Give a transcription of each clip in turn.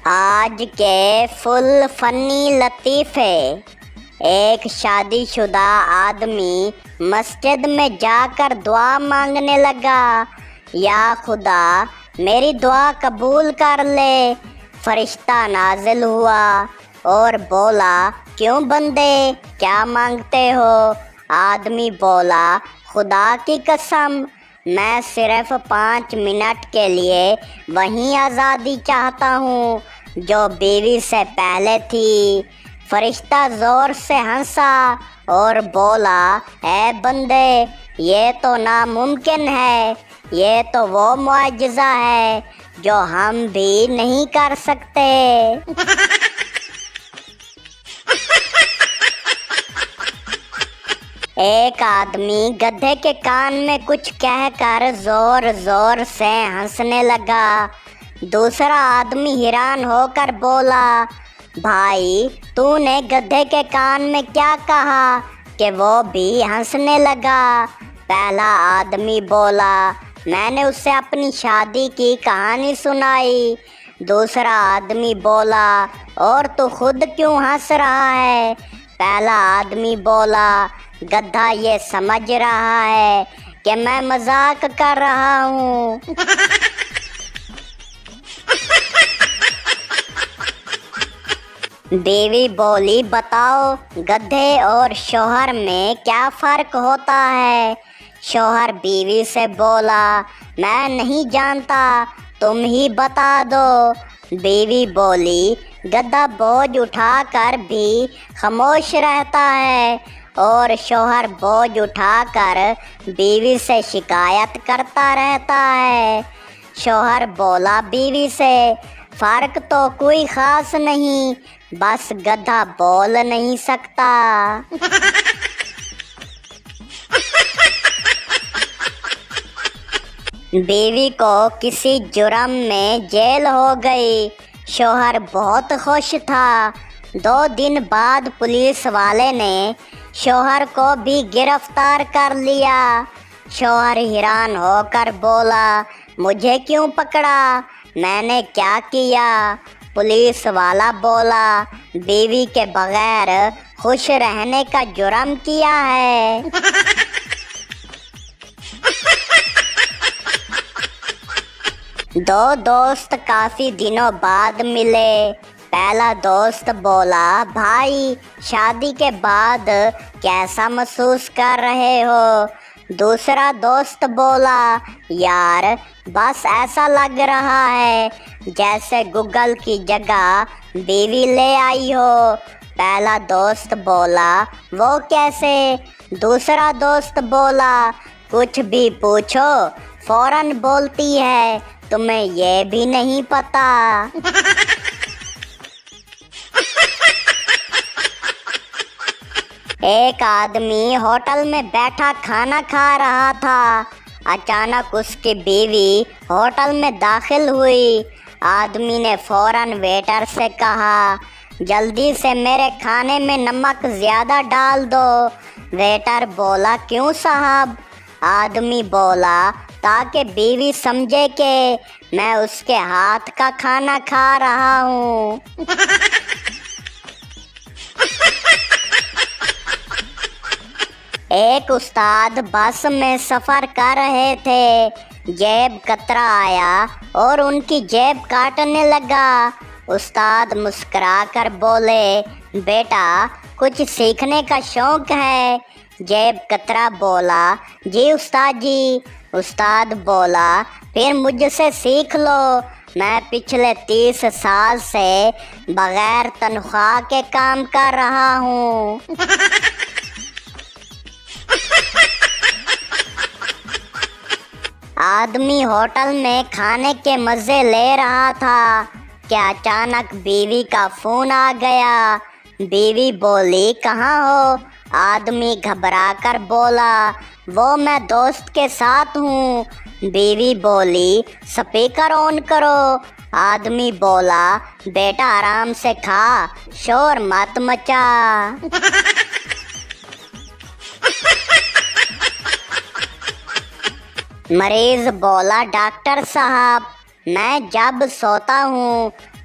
آج کے فل فنی لطیفے۔ ایک شادی شدہ آدمی مسجد میں جا کر دعا مانگنے لگا، یا خدا میری دعا قبول کر لے۔ فرشتہ نازل ہوا اور بولا، کیوں بندے کیا مانگتے ہو؟ آدمی بولا، خدا کی قسم میں صرف 5 منٹ کے لیے وہی آزادی چاہتا ہوں جو بیوی سے پہلے تھی۔ فرشتہ زور سے ہنسا اور بولا، اے بندے یہ تو ناممکن ہے، یہ تو وہ معجزہ ہے جو ہم بھی نہیں کر سکتے۔ ایک آدمی گدھے کے کان میں کچھ کہہ کر زور زور سے ہنسنے لگا۔ دوسرا آدمی حیران ہو کر بولا، بھائی تو نے گدھے کے کان میں کیا کہا کہ وہ بھی ہنسنے لگا؟ پہلا آدمی بولا، میں نے اسے اپنی شادی کی کہانی سنائی۔ دوسرا آدمی بولا، اور تو خود کیوں ہنس رہا ہے؟ پہلا آدمی بولا، گدھا یہ سمجھ رہا ہے کہ میں مذاق کر رہا ہوں۔ بیوی بولی، بتاؤ گدھے اور شوہر میں کیا فرق ہوتا ہے؟ شوہر بیوی سے بولا، میں نہیں جانتا، تم ہی بتا دو۔ بیوی بولی، گدھا بوجھ اٹھا کر بھی خاموش رہتا ہے اور شوہر بوجھ اٹھا کر بیوی سے شکایت کرتا رہتا ہے۔ شوہر بولا بیوی سے، فرق تو کوئی خاص نہیں، بس گدھا بول نہیں سکتا۔ بیوی کو کسی جرم میں جیل ہو گئی۔ شوہر بہت خوش تھا۔ 2 دن بعد پولیس والے نے شوہر کو بھی گرفتار کر لیا۔ شوہر حیران ہو کر بولا، مجھے کیوں پکڑا؟ میں نے کیا کیا؟ پولیس والا بولا، بیوی کے بغیر خوش رہنے کا جرم کیا ہے۔ دو دوست کافی دنوں بعد ملے۔ پہلا دوست بولا، بھائی شادی کے بعد کیسا محسوس کر رہے ہو؟ دوسرا دوست بولا، یار بس ایسا لگ رہا ہے جیسے گوگل کی جگہ بیوی لے آئی ہو۔ پہلا دوست بولا، وہ کیسے؟ دوسرا دوست بولا، کچھ بھی پوچھو فوراً بولتی ہے، تمہیں یہ بھی نہیں پتا۔ ایک آدمی ہوٹل میں بیٹھا کھانا کھا رہا تھا۔ اچانک اس کی بیوی ہوٹل میں داخل ہوئی۔ آدمی نے فوراً ویٹر سے کہا، جلدی سے میرے کھانے میں نمک زیادہ ڈال دو۔ ویٹر بولا، کیوں صاحب؟ آدمی بولا، تاکہ بیوی سمجھے کہ میں اس کے ہاتھ کا کھانا کھا رہا ہوں۔ ایک استاد بس میں سفر کر رہے تھے۔ جیب کترا آیا اور ان کی جیب کاٹنے لگا۔ استاد مسکرا کر بولے، بیٹا کچھ سیکھنے کا شوق ہے؟ جیب کترا بولا، جی استاد جی۔ استاد بولا، پھر مجھ سے سیکھ لو، میں پچھلے 30 سال سے بغیر تنخواہ کے کام کر رہا ہوں۔ آدمی ہوٹل میں کھانے کے مزے لے رہا تھا کہ اچانک بیوی کا فون آ گیا۔ بیوی بولی، کہاں ہو؟ آدمی گھبرا کر بولا، وہ میں دوست کے ساتھ ہوں۔ بیوی بولی، سپیکر آن کرو۔ آدمی بولا، بیٹا آرام سے کھا، شور مت مچا۔ مریض بولا، ڈاکٹر صاحب میں جب سوتا ہوں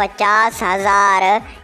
50,000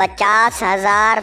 50,000